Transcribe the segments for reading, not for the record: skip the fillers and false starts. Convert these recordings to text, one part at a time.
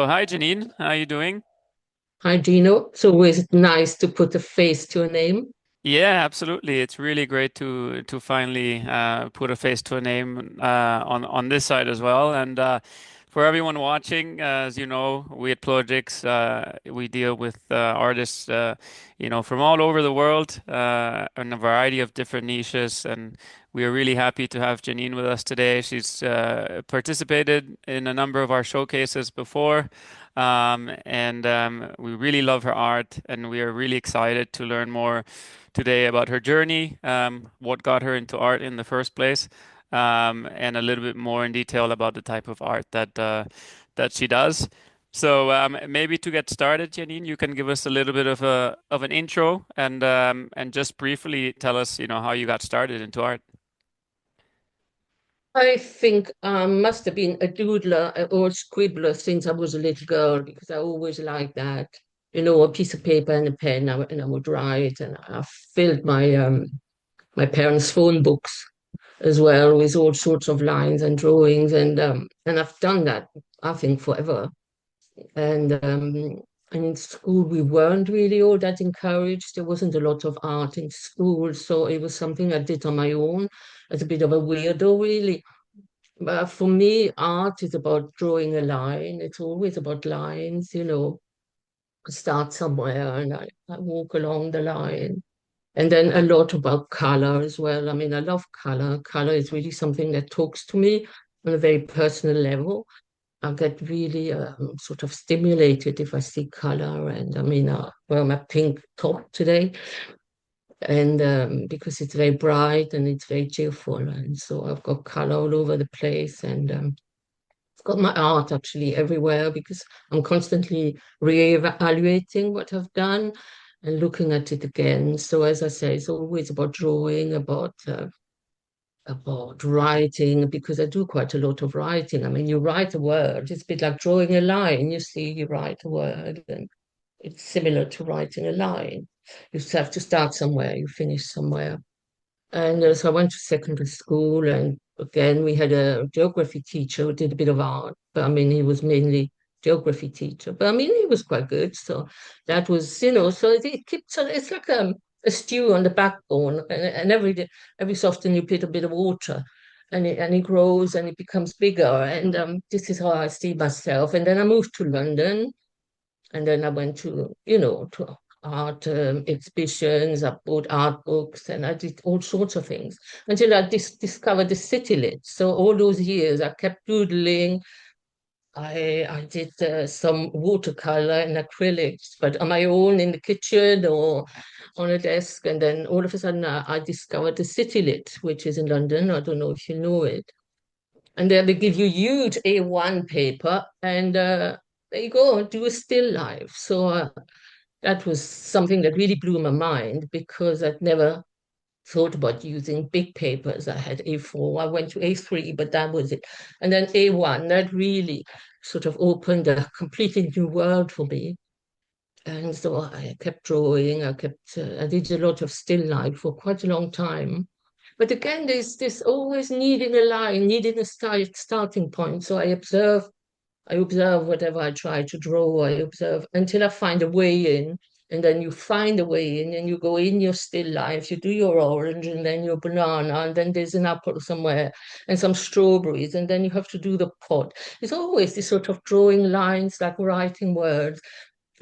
So, hi Janine, how are you doing? Hi, Gino. It's always nice to put a face to a name. Yeah, absolutely. It's really great to finally put a face to a name on this side as well. And for everyone watching, as you know, we at Plogix we deal with artists, from all over the world in a variety of different niches. And we are really happy to have Janine with us today. She's participated in a number of our showcases before. We really love her art, and we are really excited to learn more today about her journey, what got her into art in the first place, and a little bit more in detail about the type of art that she does. So maybe to get started, Janine, you can give us a little bit of an intro and just briefly tell us, how you got started into art. I think I must have been a doodler or scribbler since I was a little girl because I always liked that. A piece of paper and a pen, and I would write, and I filled my parents' phone books as well with all sorts of lines and drawings, and I've done that I think forever. And in school, we weren't really all that encouraged. There wasn't a lot of art in school, so it was something I did on my own as a bit of a weirdo, really. But for me, art is about drawing a line. It's always about lines. I start somewhere and I walk along the line. And then a lot about color as well. I mean, I love color. Color is really something that talks to me on a very personal level. I get really sort of stimulated if I see color. And I mean, I wear my pink top today, and because it's very bright and it's very cheerful, and so I've got color all over the place, and I've got my art actually everywhere because I'm constantly re-evaluating what I've done and looking at it again. So as I say, it's always about drawing, about writing, because I do quite a lot of writing. I mean, you write a word, it's a bit like drawing a line. You see, you write a word, and it's similar to writing a line. You just have to start somewhere, you finish somewhere. And so I went to secondary school, and again, we had a geography teacher who did a bit of art, but I mean, he was mainly geography teacher. But I mean, he was quite good. So that was, so it keeps on, it's like a stew on the backbone, and every so often you put a bit of water. And it grows and it becomes bigger. And this is how I see myself. And then I moved to London, and then I went to art exhibitions. I bought art books, and I did all sorts of things until I discovered the city lit. So all those years, I kept doodling. I did some watercolor and acrylics, but on my own in the kitchen or on a desk. And then all of a sudden, I discovered the city lit, which is in London. I don't know if you know it. And then they give you huge A1 paper, and there you go, do a still life. So that was something that really blew my mind because I'd never thought about using big papers. I had A4, I went to A3, but that was it. And then A1, that really sort of opened a completely new world for me. And so I kept drawing, I did a lot of still life for quite a long time. But again, there's this always needing a line, needing a starting point. So I observe whatever I try to draw, I observe until I find a way in. And then you find a way in and you go in your still life, you do your orange and then your banana, and then there's an apple somewhere and some strawberries, and then you have to do the pot. It's always this sort of drawing lines, like writing words.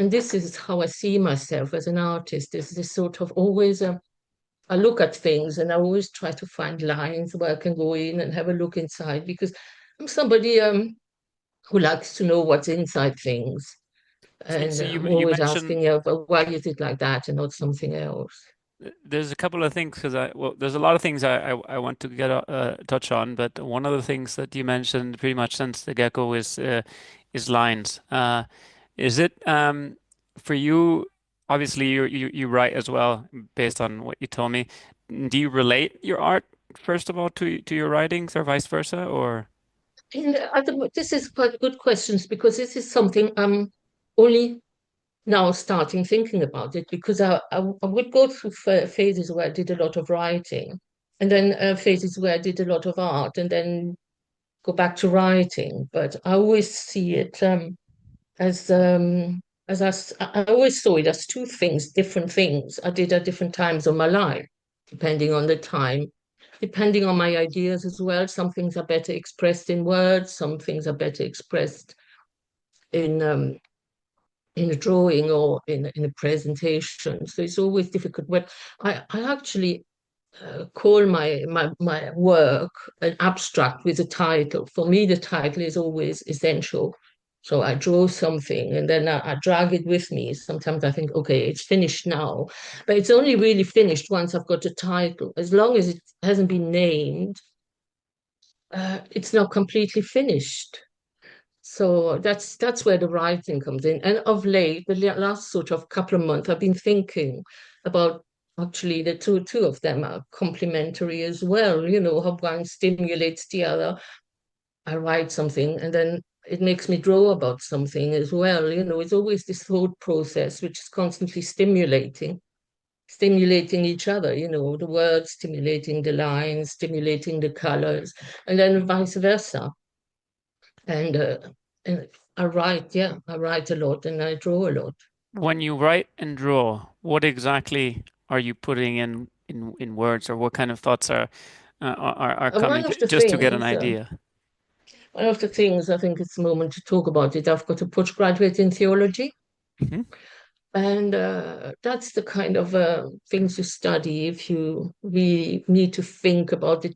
And this is how I see myself as an artist. There's this sort of always, I look at things and I always try to find lines where I can go in and have a look inside because I'm somebody who likes to know what's inside things. And So I'm you always mentioned asking, yeah, but why is it like that and not something else? there's a couple of things because there's a lot of things I want to get touch on, but one of the things that you mentioned pretty much since the get-go is lines. Is it for you? Obviously, you write as well, based on what you told me. Do you relate your art first of all to your writings, or vice versa, or? And this is quite good questions because this is something I'm only now starting thinking about it because I would go through phases where I did a lot of writing and then phases where I did a lot of art and then go back to writing. But I always see it. as I always saw it as two things, different things I did at different times of my life, depending on the time, depending on my ideas as well. Some things are better expressed in words, some things are better expressed in in a drawing or in a presentation. So it's always difficult. But I actually call my work an abstract with a title. For me, the title is always essential. So I draw something and then I drag it with me. Sometimes I think, okay, it's finished now, but it's only really finished once I've got a title. As long as it hasn't been named, it's not completely finished. So that's where the writing comes in. And of late, the last sort of couple of months, I've been thinking about actually the two of them are complementary as well. You know, how one stimulates the other. I write something and then it makes me draw about something as well. You know, it's always this thought process which is constantly stimulating each other, you know, the words stimulating the lines, stimulating the colors, and then vice versa. And and I write a lot and I draw a lot. When you write and draw, what exactly are you putting in words, or what kind of thoughts are coming One of the just to get an things, idea? I think it's the moment to talk about it. I've got a postgraduate in theology, Hmm. and that's the kind of things you study if you really need to think about the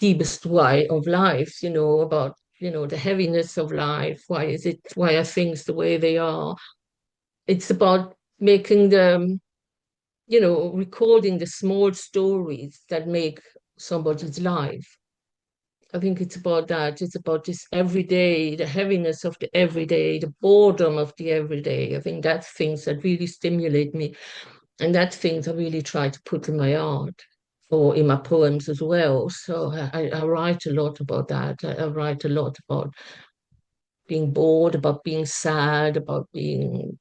deepest why of life. You know, about the heaviness of life. Why are things the way they are? It's about making recording the small stories that make somebody's life. I think it's about that. It's about this everyday, the heaviness of the everyday, the boredom of the everyday. I think that's things that really stimulate me. And that's things I really try to put in my art or in my poems as well. So I write a lot about that. I write a lot about being bored, about being sad, about being,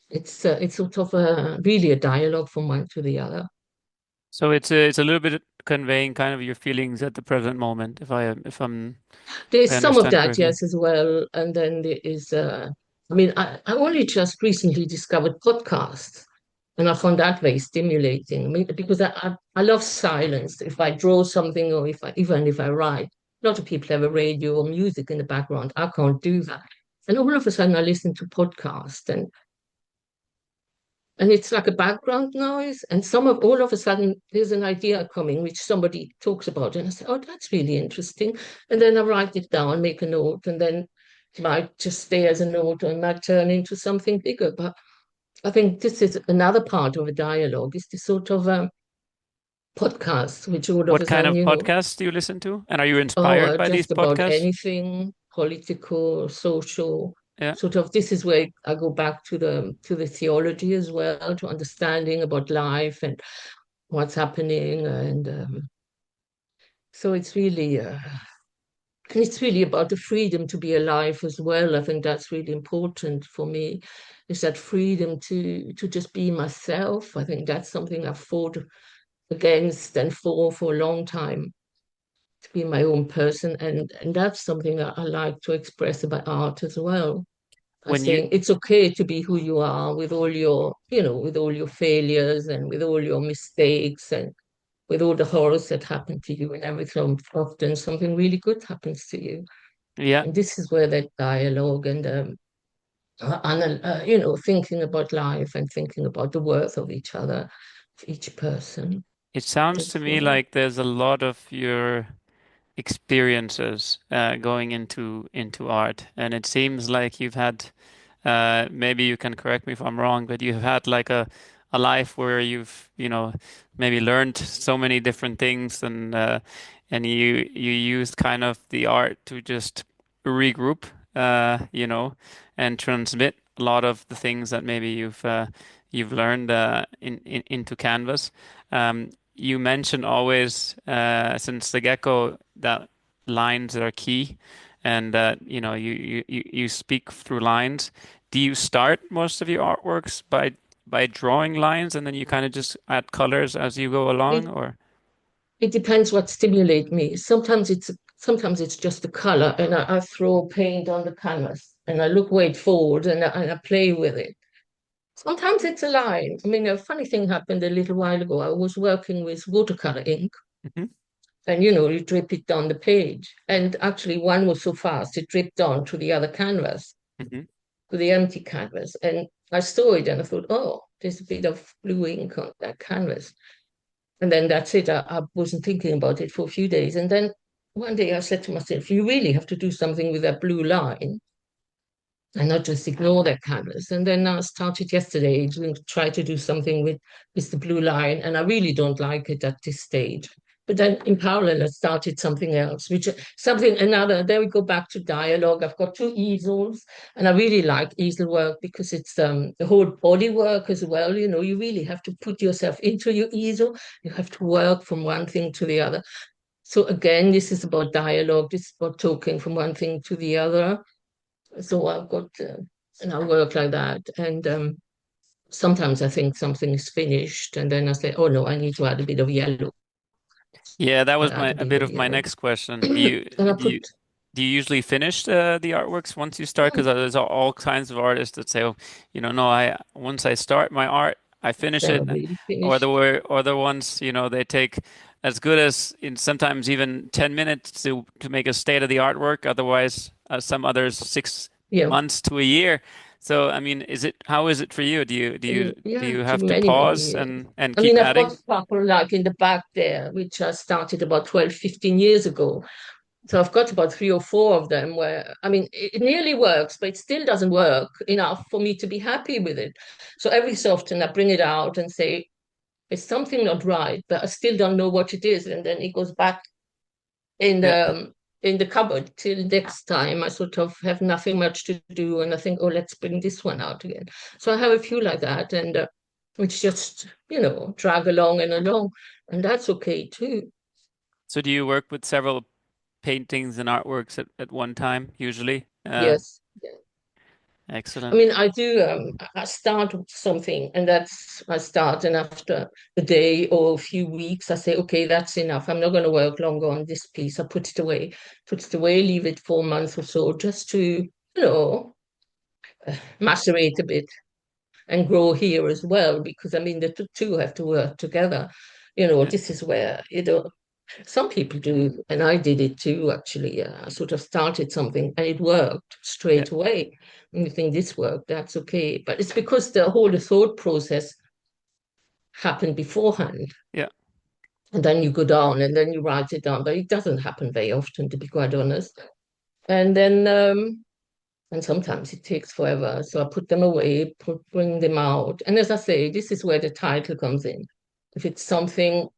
it's sort of really a dialogue from one to the other. So it's a little bit conveying kind of your feelings at the present moment, if There's I some of understand that, correctly. yes, as well. And then there is, I only just recently discovered podcasts, and I found that very stimulating. I mean, because I love silence. If I draw something or even if I write, a lot of people have a radio or music in the background. I can't do that. And all of a sudden, I listen to podcasts, and it's like a background noise. And all of a sudden, there's an idea coming which somebody talks about, and I say, "Oh, that's really interesting." And then I write it down, make a note, and then it might just stay as a note, or it might turn into something bigger. But I think this is another part of a dialogue. Is this sort of podcast, which all of What a kind sudden, of podcasts do you listen to? And are you oh, inspired by these just about podcasts? anything political, social. Yeah. Sort of, this is where I go back to the theology as well, to understanding about life and what's happening. And so it's really about the freedom to be alive as well. I think that's really important for me, is that freedom to just be myself. I think that's something I've fought against and for a long time, to be my own person. And that's something I like to express about art as well. I When you think it's okay to be who you are with all with all your failures and with all your mistakes and with all the horrors that happen to you, and every so often something really good happens to you. Yeah, And this is where that dialogue and thinking about life and thinking about the worth of each other, of each person. it sounds to That's me where like there's a lot of your experiences going into art, and it seems like you've had maybe you can correct me if I'm wrong, but you've had like a life where you've maybe learned so many different things, and you used kind of the art to just regroup, and transmit a lot of the things that maybe you've learned into canvas. You mentioned always since the get-go that lines are key, and you speak through lines. Do you start most of your artworks by drawing lines, and then you kind of just add colors as you go along, it, or? it depends what stimulates me. Sometimes Sometimes it's just the color, and I throw paint on the canvas, and I look way forward, and I play with it. Sometimes it's a line. I mean, a funny thing happened a little while ago. I was working with watercolor ink, Hmm. and you drip it down the page. And actually, one was so fast, it dripped on to the other canvas, Hmm. to the empty canvas. And I saw it and I thought, oh, there's a bit of blue ink on that canvas. And then that's it. I wasn't thinking about it for a few days. And then one day I said to myself, you really have to do something with that blue line and not just ignore that canvas. And then I started yesterday doing try to do something with the blue line, and I really don't like it at this stage. But then in parallel, I started something else, which something another. There we go back to dialogue. I've got two easels, and I really like easel work because it's the whole body work as well. You really have to put yourself into your easel. You have to work from one thing to the other. So again, this is about dialogue. This is about talking from one thing to the other. So I've got, and I work like that. And sometimes I think something is finished, and then I say, oh no, I need to add a bit of yellow. Yeah, that I was add my a a bit bit of of my yellow. next question. Do you And I do put, you do you usually finish the artworks once you start? Because there's all kinds of artists that say, oh, no, I once I start my art, I finish it, never really or the finished. way or the ones, they take as good as in sometimes even 10 minutes to make a state of the artwork. Otherwise, some others six Yeah. months to a year. So, I mean, how is it for you? Do Yeah, you to have to many, many pause years. and I keep mean, I've got adding? a couple like in the back there, which I started about 12, 15 years ago. So I've got about three or four of them where, I mean, it nearly works, but it still doesn't work enough for me to be happy with it. So every so often I bring it out and say, it's something not right, but I still don't know what it is. And then it goes back in Yeah. the cupboard till next time. I sort of have nothing much to do, and I think, oh, let's bring this one out again. So I have a few like that, and which just drag along and along, and that's okay too. So do you work with several paintings and artworks at one time, usually? Yes. I Excellent. mean, I do. I start with something, and I start, and after a day or a few weeks, I say, okay, that's enough. I'm not going to work longer on this piece. I put it away, leave it for a month or so, just to, macerate a bit and grow here as well. Because I mean, the two have to work together. Yeah, This is where some people do, and I did it too, actually. I sort of started something and it worked yeah, straight away. And you think this worked, that's okay. But it's because the whole thought process happened beforehand. yeah. And then you go down and then you write it down. But it doesn't happen very often, to be quite honest. And then, and sometimes it takes forever. So I put them away, bring them out. And as I say, this is where the title comes in. If it's something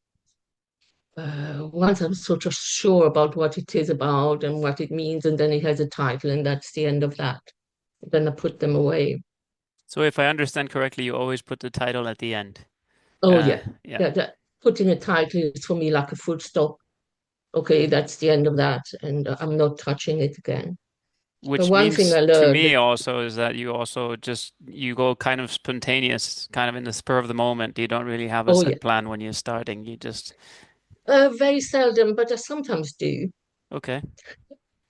once I'm sort of sure about what it is about and what it means, and then it has a title, and that's the end of that. Then I put them away. So if I understand correctly, you always put the title at the end. Oh yeah, Yeah. yeah. Putting a title is for me like a full stop. Okay, that's the end of that, and I'm not touching it again. But Which one thing means I to learned, me also is that you also just you go kind of spontaneous, kind of in the spur of the moment. You don't really have a oh yeah, set plan when you're starting. You just very seldom, but I sometimes do. okay.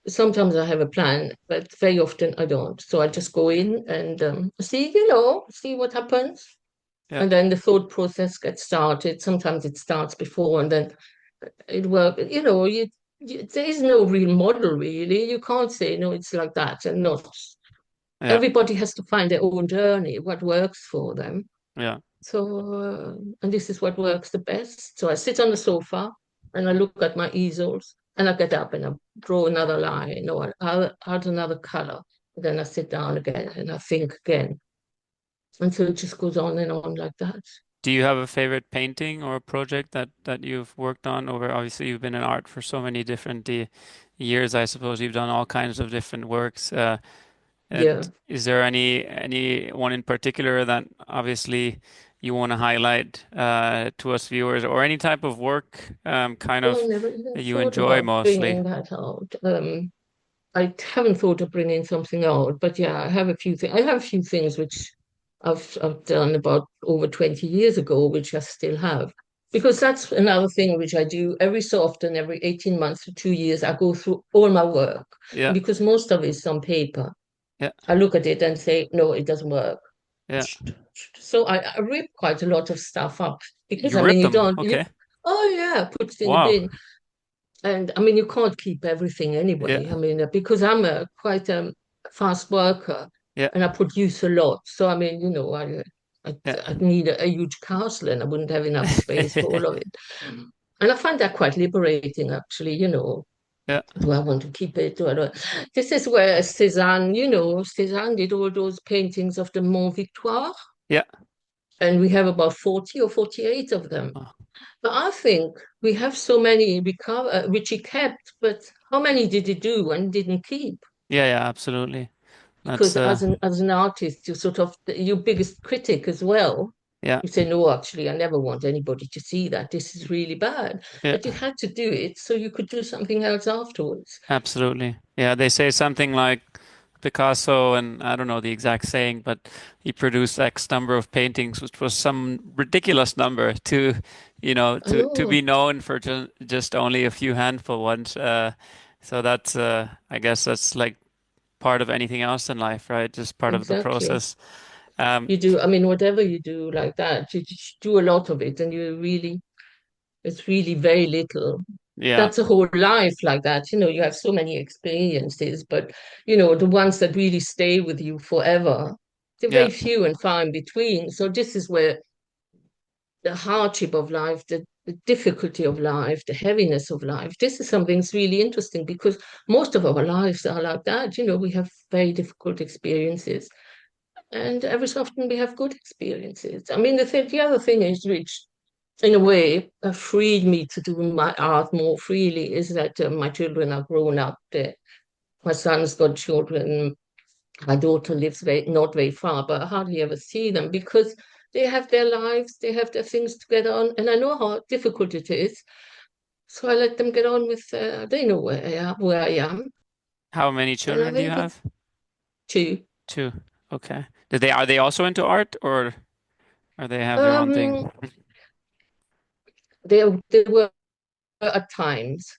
Sometimes I have a plan, but very often I don't. So I just go in and see what happens. Yeah, And then the thought process gets started. Sometimes it starts before, and then it works. There is no real model, really. You can't say, no, it's like that and not. yeah, Everybody has to find their own journey, what works for them. yeah. So, and this is what works the best. So I sit on the sofa and I look at my easels and I get up and I draw another line or I add another color. Then I sit down again and I think again. And so it just goes on and on like that. Do you have a favorite painting or project that you've worked on over? Obviously, you've been in art for so many different years. I suppose you've done all kinds of different works. Yeah. Is there any one in particular that obviously you want to highlight to us viewers, or any type of work kind Well, of I never even that you thought enjoy about mostly? bringing that out. I haven't thought of bringing something out, but yeah, I have a few things. I have a few things which I've done about over 20 years ago, which I still have. because that's another thing which I do every so often, every 18 months to 2 years, I go through all my work. Yeah. And because most of it is on paper, Yeah. I look at it and say, no, it doesn't work. Yeah. So I rip quite a lot of stuff up because You I mean, rip you them. don't, Okay. oh yeah, put it in the Wow. bin. And I mean, you can't keep everything Yeah. anyway. I mean, because I'm a quite fast worker Yeah. and I produce a lot. So I mean, Yeah. I'd need a huge castle and I wouldn't have enough space for all of it. And I find that quite liberating, actually. Yeah. Do I want to keep it? Do I don't? This is where Cézanne did all those paintings of the Mont Victoire, Yeah. and we have about 40 or 48 of them. Oh, But I think we have so many which he kept, but how many did he do and didn't keep? yeah. Yeah. Absolutely. That's Because as an artist, you're sort of your biggest critic as well. yeah. You say, no, actually, I never want anybody to see that. This is really bad. Yeah. But you had to do it so you could do something else afterwards. Absolutely. Yeah. They say something like Picasso, and I don't know the exact saying, but he produced X number of paintings, which was some ridiculous number to Oh, be known for just only a few handful ones. So that's I guess that's like part of anything else in life, right? Just part of the exactly. process. Um, You do, I mean, whatever you do like that, you just do a lot of it and it's really very little. yeah, That's a whole life like that. You have so many experiences, but the ones that really stay with you forever, they're yeah. very few and far in between. So this is where the hardship of life, the difficulty of life, the heaviness of life, this is something that's really interesting because most of our lives are like that. We have very difficult experiences. And every so often we have good experiences. I mean, the other thing is, which in a way freed me to do my art more freely, is that my children are grown up. My son's got children. My daughter lives not very far, but I hardly ever see them because they have their lives, they have their things to get on, and I know how difficult it is. So I let them get on with. They know where I am, How many and I children do you think it's have? too. Two. Okay. Are they also into art, or are they have their own Um, thing? they were at times.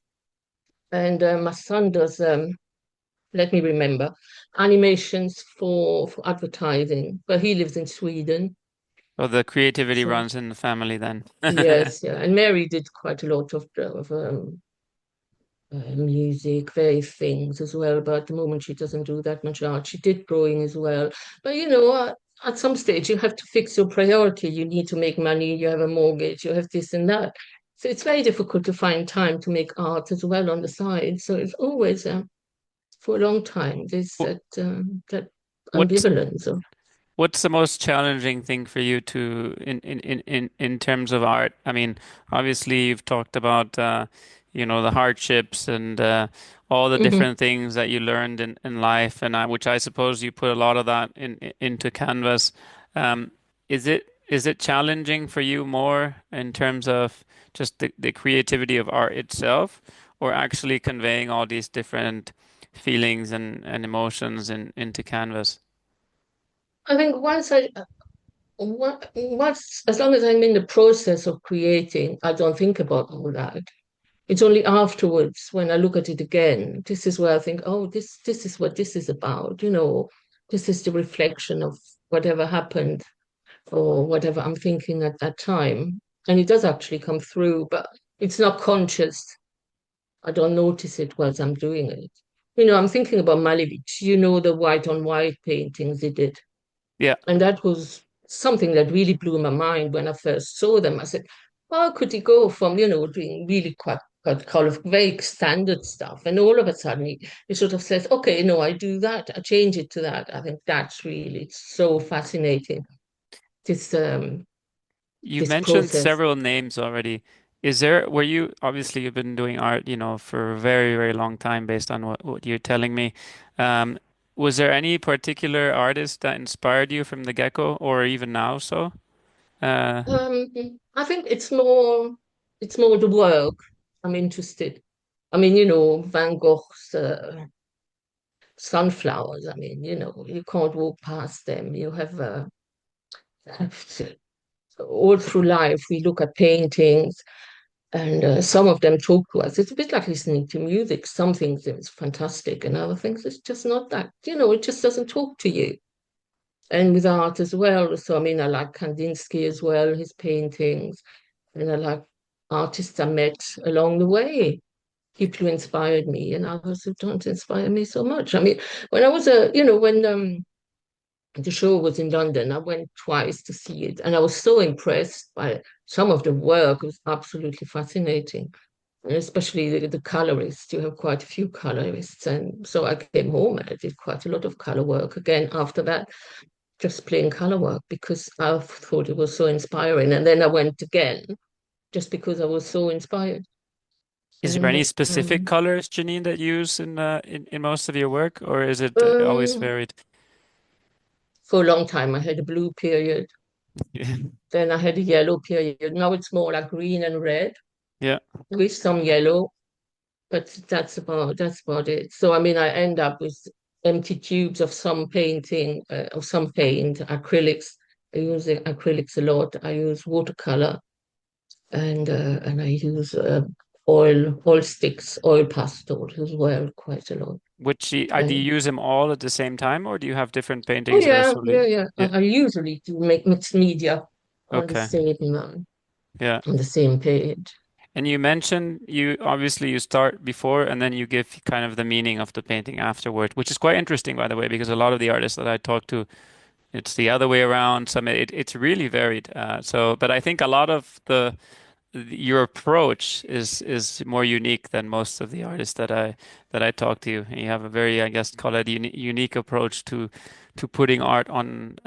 And my son does, let me remember, animations for advertising, but he lives in Sweden. Well, the creativity So, runs in the family then. yes, yeah. And Mary did quite a lot of music, various things as well. But at the moment, she doesn't do that much art. She did drawing as well. But, at some stage, you have to fix your priority. You need to make money, you have a mortgage, you have this and that. So it's very difficult to find time to make art as well on the side. So it's always for a long time. There's Wh- that What ambivalence of. What's the most challenging thing for you to in terms of art? I mean, obviously you've talked about the hardships and all the Mhm. different things that you learned in life, and which I suppose you put a lot of that into canvas. Um, is it challenging for you more in terms of just the creativity of art itself, or actually conveying all these different feelings and emotions into canvas? I think once, as long as I'm in the process of creating, I don't think about all that. It's only afterwards when I look at it again, this is where I think, oh, this is what this is about. This is the reflection of whatever happened or whatever I'm thinking at that time. And it does actually come through, but it's not conscious. I don't notice it whilst I'm doing it. I'm thinking about Malevich, the white on white paintings he did. Yeah. And that was something that really blew my mind when I first saw them. I said, how could he go from, doing really quite kind of very standard stuff, and all of a sudden he sort of says, okay, no, I do that, I change it to that. I think that's really so fascinating. This You've this mentioned process. several names already. Were you, obviously you've been doing art, for a very, very long time based on what you're telling me. Um, was there any particular artist that inspired you from the get-go or even now so? Uh, Um, I think it's more the work I'm interested. I mean, Van Gogh's sunflowers. I mean, you can't walk past them. You have all through life, we look at paintings, and some of them talk to us. It's a bit like listening to music. Some things it's fantastic, and other things it's just not that. It just doesn't talk to you. And with art as well. So I mean, I like Kandinsky as well, his paintings, and I like artists I met along the way, people who inspired me, and others who don't inspire me so much. I mean, when I was when the show was in London, I went twice to see it, and I was so impressed by some of the work. It was absolutely fascinating, and especially the colorists. You have quite a few colorists, and so I came home and I did quite a lot of color work again after that, just plain color work because I thought it was so inspiring. And then I went again just because I was so inspired. Is there any And specific colors, Janine, that you use in most of your work, or is it always um, varied? for a long time, I had a blue period. Yeah. Then I had a yellow period. Now it's more like green and red Yeah. with some yellow, but that's about it. So I mean, I end up with empty tubes of some painting, of some paint, acrylics. I use the acrylics a lot. I use watercolor, and I use oil sticks, oil pastels as well, quite a lot. Do you And use them all at the same time, or do you have different oh paintings that are yeah, yeah, solely? yeah. I, Yeah. I usually do make mixed media on the Okay. same Yeah. on the same page. And you mentioned you obviously you start before and then you give kind of the meaning of the painting afterward, which is quite interesting, by the way, because a lot of the artists that I talk to, it's the other way around. It's really varied. But I think a lot of your approach is more unique than most of the artists that I talk to. You have a very, I guess, call it unique approach to putting art on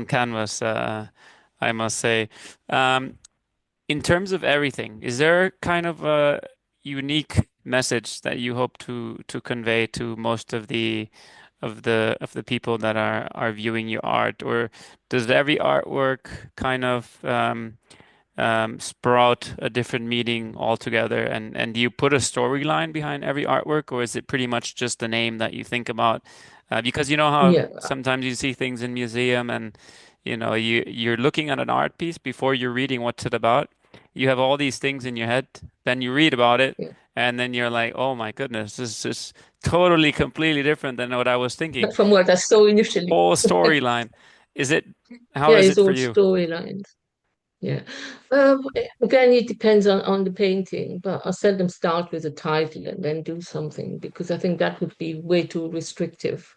canvas. I must say. Um, in terms of everything, is there kind of a unique message that you hope to convey to most of the people that are viewing your art, or does every artwork kind of sprout a different meaning altogether? And do you put a storyline behind every artwork, or is it pretty much just the name that you think about? Because you know how Yeah, sometimes you see things in museum, and you're looking at an art piece before you're reading what's it about. You have all these things in your head, then you read about it, yeah. and then you're like, oh my goodness, this is totally, completely different than what I was thinking. From what I saw initially. Whole storyline. Is it, how Yeah, is it's it for all you? storylines. Yeah. Again, it depends on the painting, but I seldom start with a title and then do something because I think that would be way too restrictive.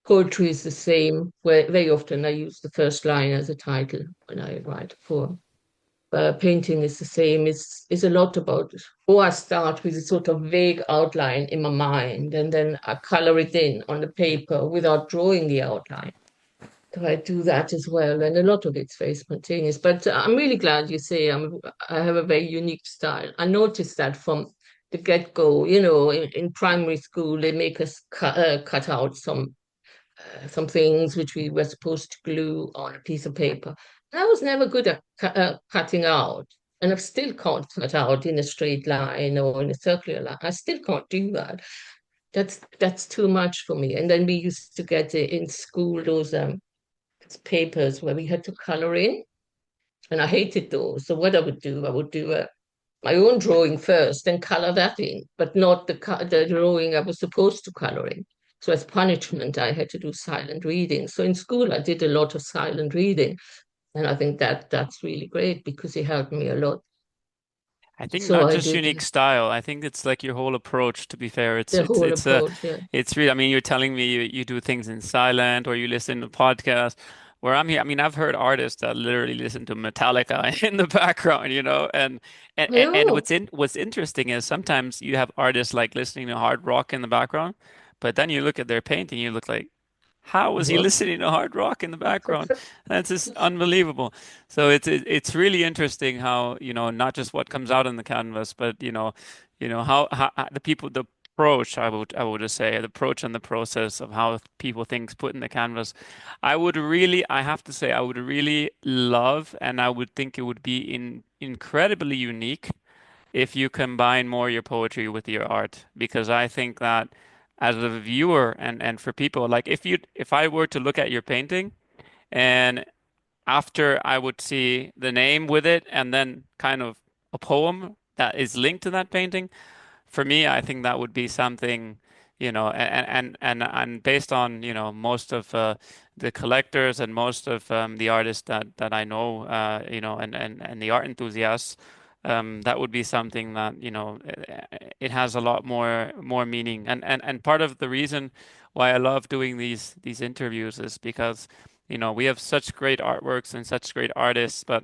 Poetry is the same, where very often I use the first line as a title when I write a poem. Painting is the same. It's a lot about, or I start with a sort of vague outline in my mind, and then I color it in on the paper without drawing the outline. So I do that as well, and a lot of it's very spontaneous. But I'm really glad you say I have a very unique style. I noticed that from the get-go. In primary school, they make us cut out some things which we were supposed to glue on a piece of paper. And I was never good at cutting out, and I still can't cut out in a straight line or in a circular line. I still can't do that. That's too much for me. And then we used to get in school those papers where we had to color in, and I hated those. So what I would do my own drawing first, then color that in, but not the drawing I was supposed to color in. So as punishment, I had to do silent reading. So in school, I did a lot of silent reading, and I think that's really great because it helped me a lot. I think So not I just did unique style. I think it's like your whole approach, to be fair. It's the it's whole it's approach. Yeah. it's really, I mean, you're telling me you do things in silent or you listen to podcasts. Where I'm here, I mean, I've heard artists that literally listen to Metallica in the background, and Oh, what's interesting is sometimes you have artists like listening to hard rock in the background, but then you look at their painting, you look like, how was he what? listening to hard rock in the background? That's just unbelievable. So it's really interesting how, not just what comes out on the canvas, but how the approach, I would just say, the approach and the process of how people things put in the canvas. I have to say, I would really love, and I would think it would be incredibly unique if you combine more your poetry with your art, because I think that as a viewer and for people, like if I were to look at your painting and after I would see the name with it and then kind of a poem that is linked to that painting, for me, I think that would be something, and based on, most of the collectors and most of the artists that I know, and the art enthusiasts, that would be something that, it has a lot more meaning. And part of the reason why I love doing these interviews is because, we have such great artworks and such great artists, but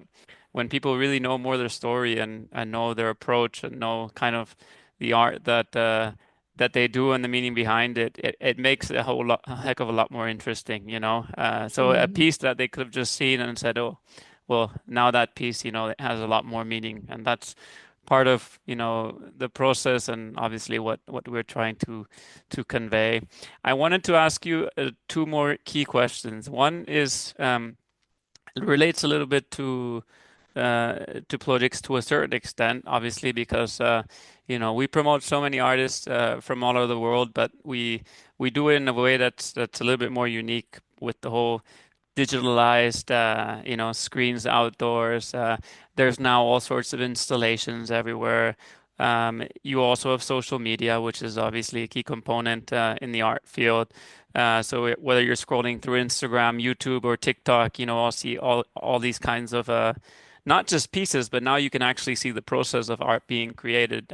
when people really know more their story and know their approach and know kind of the art that they do and the meaning behind it, it makes it a heck of a lot more interesting, So a Mm. piece that they could have just seen and said, oh, well, now that piece, it has a lot more meaning, and that's part of, the process and obviously what we're trying to convey. I wanted to ask you two more key questions. One is it relates a little bit to Plogix to a certain extent, obviously, because we promote so many artists from all over the world, but we do it in a way that's a little bit more unique with the whole digitalized, screens outdoors. There's now all sorts of installations everywhere. You also have social media, which is obviously a key component in the art field. Whether you're scrolling through Instagram, YouTube, or TikTok, I'll see all these kinds of not just pieces, but now you can actually see the process of art being created.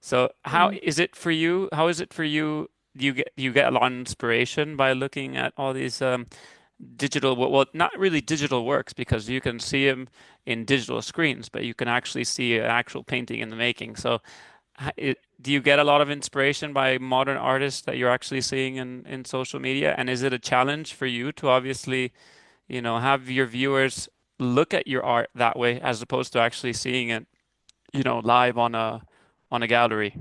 So how Mm. is it for you? How is it for you? Do you get a lot of inspiration by looking at all these digital, well, not really digital works because you can see them in digital screens, but you can actually see an actual painting in the making. So, do you get a lot of inspiration by modern artists that you're actually seeing in social media? And is it a challenge for you to obviously, have your viewers look at your art that way as opposed to actually seeing it, live on a gallery?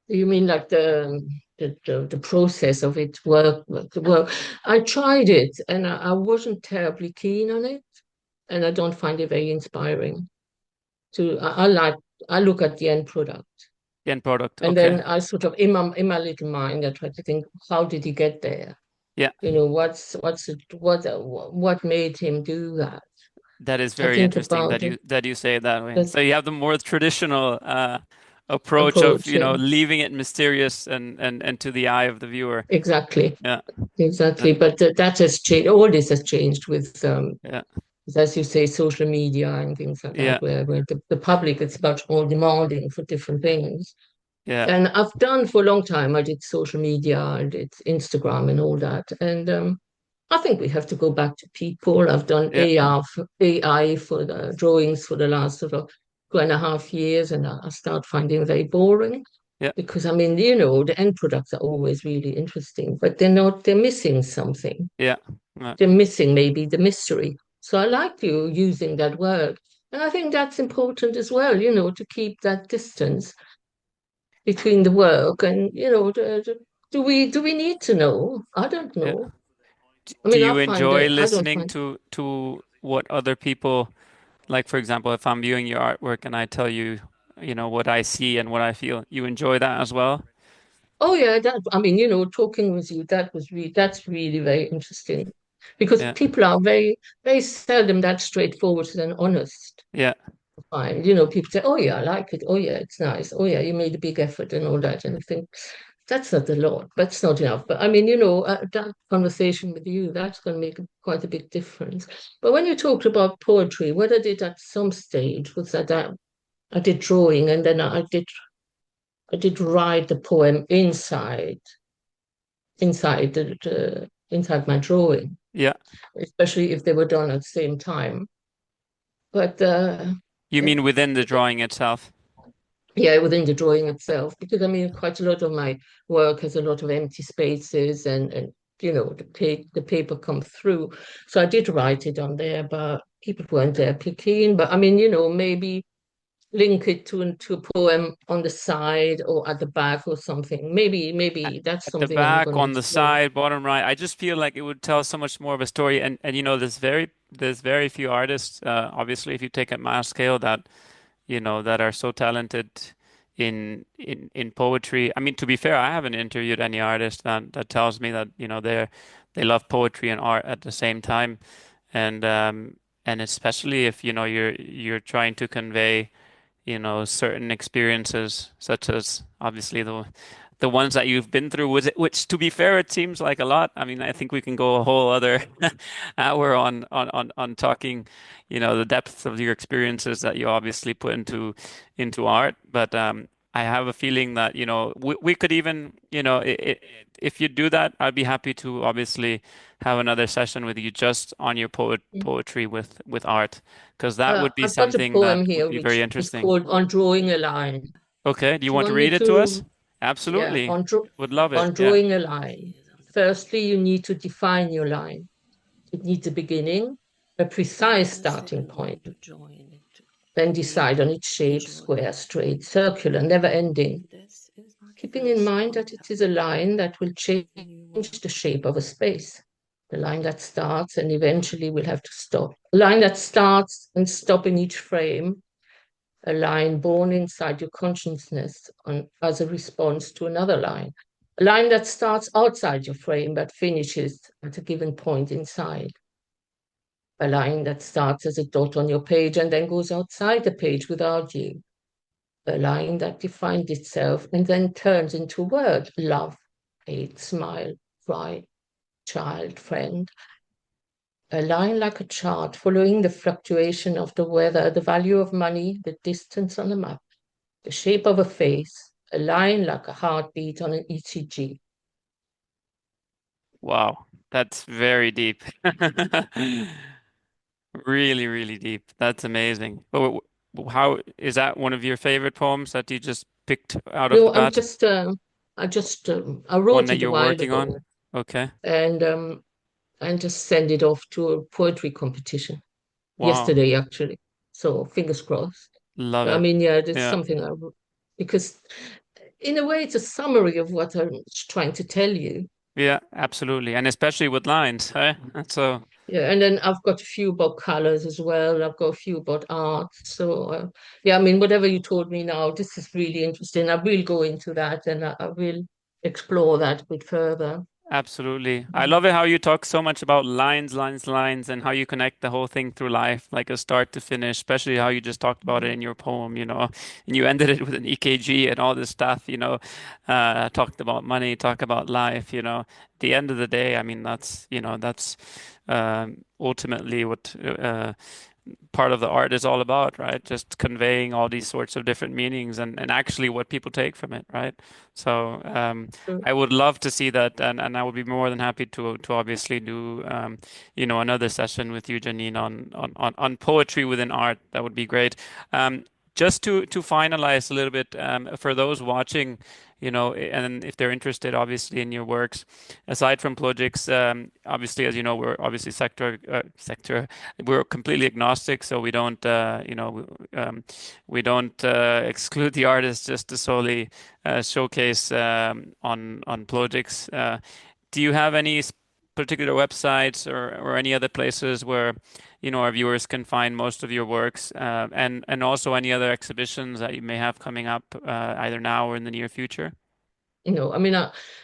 You mean like the process of it work, the work? I tried it and I wasn't terribly keen on it, and I don't find it very inspiring. I like I look at the end product, The end product. and Okay. then I sort of in my little mind I try to think, how did he get there? Yeah, What made him do that? that is I very think interesting about that it, you say it that way. that So you have the more traditional approach of, approach. Yeah, leaving it mysterious and to the eye of the viewer. exactly, Yeah. exactly. That, But that has changed. All this has changed with yeah. as you say, social media and things like Yeah. that, where the public is much more demanding for different things. Yeah. And I've done for a long time, I did social media, I did Instagram and all that. And I think we have to go back to people. I've done Yeah. AI for the drawings for the last sort of 2.5 years, and I start finding it very boring Yeah. because I mean, the end products are always really interesting, but they're missing something. Yeah. Yeah. They're missing maybe the mystery. So I like you using that word. And I think that's important as well, to keep that distance between the work and, do we need to know? I don't Yeah. know. I Do mean, I you find enjoy that I don't listening find, to what other people like, for example, if I'm viewing your artwork and I tell you, what I see and what I feel, you enjoy that as well? oh yeah, I mean, talking with you, that's really very interesting because Yeah. people are very, very seldom that straightforward and honest. Yeah. Fine. People say, oh yeah, I like it. Oh yeah, it's nice. Oh yeah, you made a big effort and all that. And I think that's not a lot, but it's not enough. But I mean, that conversation with you, that's going to make quite a big difference. But when you talked about poetry, what I did at some stage was that I did drawing, and then I did write the poem inside my drawing, Yeah. especially if they were done at the same time. But You mean within the drawing itself? yeah, within the drawing itself, because I mean, quite a lot of my work has a lot of empty spaces, and the paper comes through. So I did write it on there, but people weren't there keen. But I mean, maybe link it to a poem on the side or at the back or something. Maybe that's At the something I'm back, going to on the explore. side, bottom right. I just feel like it would tell so much more of a story. And there's very few artists, obviously, if you take a mass scale that are so talented in poetry. I mean, to be fair, I haven't interviewed any artist that tells me that, they love poetry and art at the same time. and and especially if you're trying to convey certain experiences, such as obviously the ones that you've been through, which to be fair, it seems like a lot. I mean, I think we can go a whole other hour on talking, the depths of your experiences that you obviously put into art. But I have a feeling that, we could even, if you do that, I'd be happy to obviously have another session with you just on your poetry with art, because that would be I've got a something that poem would here be very which is interesting. called On Drawing a Line. Okay, do you Do you want to want me read it to us? to? Yeah, Absolutely. Would love it. on Yeah. drawing a line. Firstly, you need to define your line. It needs a beginning, a precise starting point. Then decide on its shape, square, straight, circular, never ending, keeping in mind that it is a line that will change the shape of a space. The line that starts and eventually will have to stop. A line that starts and stop in each frame, a line born inside your consciousness as a response to another line. A line that starts outside your frame but finishes at a given point inside. A line that starts as a dot on your page and then goes outside the page without you. A line that defines itself and then turns into a word: love, hate, smile, cry, child, friend. A line like a chart following the fluctuation of the weather, the value of money, the distance on a map, the shape of a face, a line like a heartbeat on an ECG. Wow. That's very deep. Really, really deep. That's amazing. Oh, how is that one of your favorite poems that you just picked out of the No, bat? I One wrote that it a you're while working ago on? Okay. and just sent it off to a poetry competition Wow. yesterday, actually. So fingers crossed. Love I it. mean, yeah, there's Yeah. something because in a way, it's a summary of what I'm trying to tell you. Yeah, absolutely. And especially with lines, eh? So Yeah, and then I've got a few about colors as well. I've got a few about art. So, yeah, I mean, whatever you told me now, this is really interesting. I will go into that and I will explore that a bit further. absolutely. I Mm. love it how you talk so much about lines, lines, lines, and how you connect the whole thing through life, like a start to finish, especially how you just talked about it in your poem, and you ended it with an EKG and all this stuff, talked about money, talk about life, At the end of the day, I mean, that's ultimately what part of the art is all about, right? Just conveying all these sorts of different meanings and actually what people take from it, right? So So, I would love to see that, and I would be more than happy to obviously do another session with you, Janine, on poetry within art. That would be great. Um, just to finalize a little bit for those watching, and if they're interested, obviously in your works, aside from Plogix, obviously, as you know, we're obviously sector. We're completely agnostic, so we don't exclude the artist just to solely showcase on Plogix. Do you have any particular websites or any other places where our viewers can find most of your works, and also any other exhibitions that you may have coming up either now or in the near future? I mean,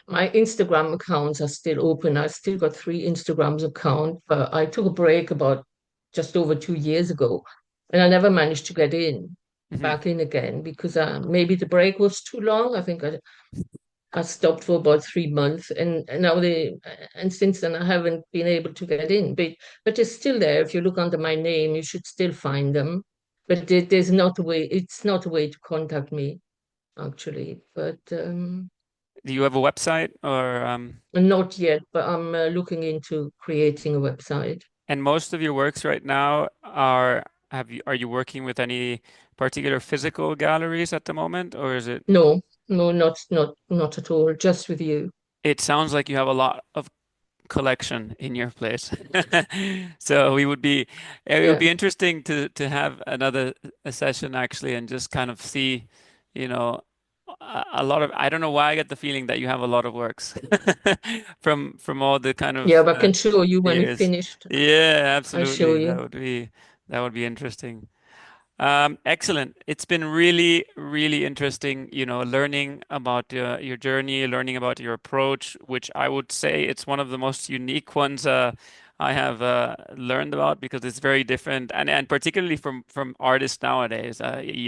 my Instagram accounts are still open. I still got three Instagrams account, but I took a break about just over 2 years ago, and I never managed to get Hmm. back in again because maybe the break was too long. I think I stopped for about 3 months, and now and since then I haven't been able to get in. But it's still there. If you look under my name, you should still find them. But there's not a way. It's not a way to contact me actually. But Do you have a website or not yet. But I'm looking into creating a website. and most of your works right now are you working with any particular physical galleries at the moment, or is it? No, no, not at all. Just with you. It sounds like you have a lot of collection in your place. So it would Yeah. be interesting to have another a session actually and just kind of see, you know, a lot of, I don't know why I get the feeling that you have a lot of works from all the kind Yeah, of but I can show you when we years. finished. Yeah, I'll show absolutely. you. That would be interesting. Excellent. It's been really, really interesting, learning about your journey, learning about your approach, which I would say it's one of the most unique ones I have learned about because it's very different, and particularly from artists nowadays,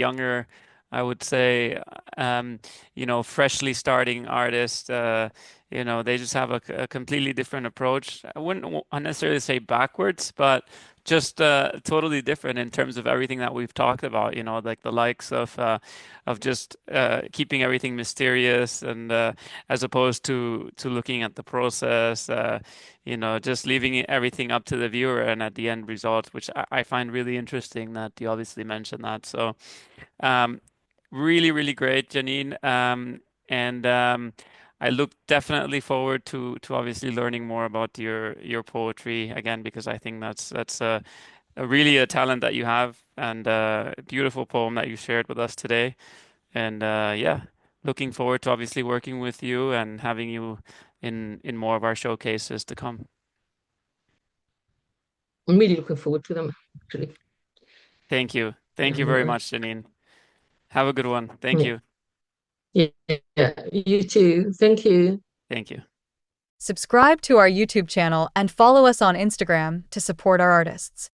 younger, I would say, um, freshly starting artists. They just have a completely different approach. I wouldn't necessarily say backwards, but just totally different in terms of everything that we've talked about. Like the likes of just keeping everything mysterious and as opposed to looking at the process. Just leaving everything up to the viewer and at the end result, which I find really interesting that you obviously mentioned that. So, um, really, really great, Janine. And I look definitely forward to obviously learning more about your poetry again because I think that's a really a talent that you have and a beautiful poem that you shared with us today. And yeah, looking forward to obviously working with you and having you in more of our showcases to come. I'm really looking forward to them, actually. Thank you. Thank you very Yeah. much, Janine. Have a good one. Thank Yeah. you. Yeah. Yeah. You too. Thank you. Thank you. Subscribe to our YouTube channel and follow us on Instagram to support our artists.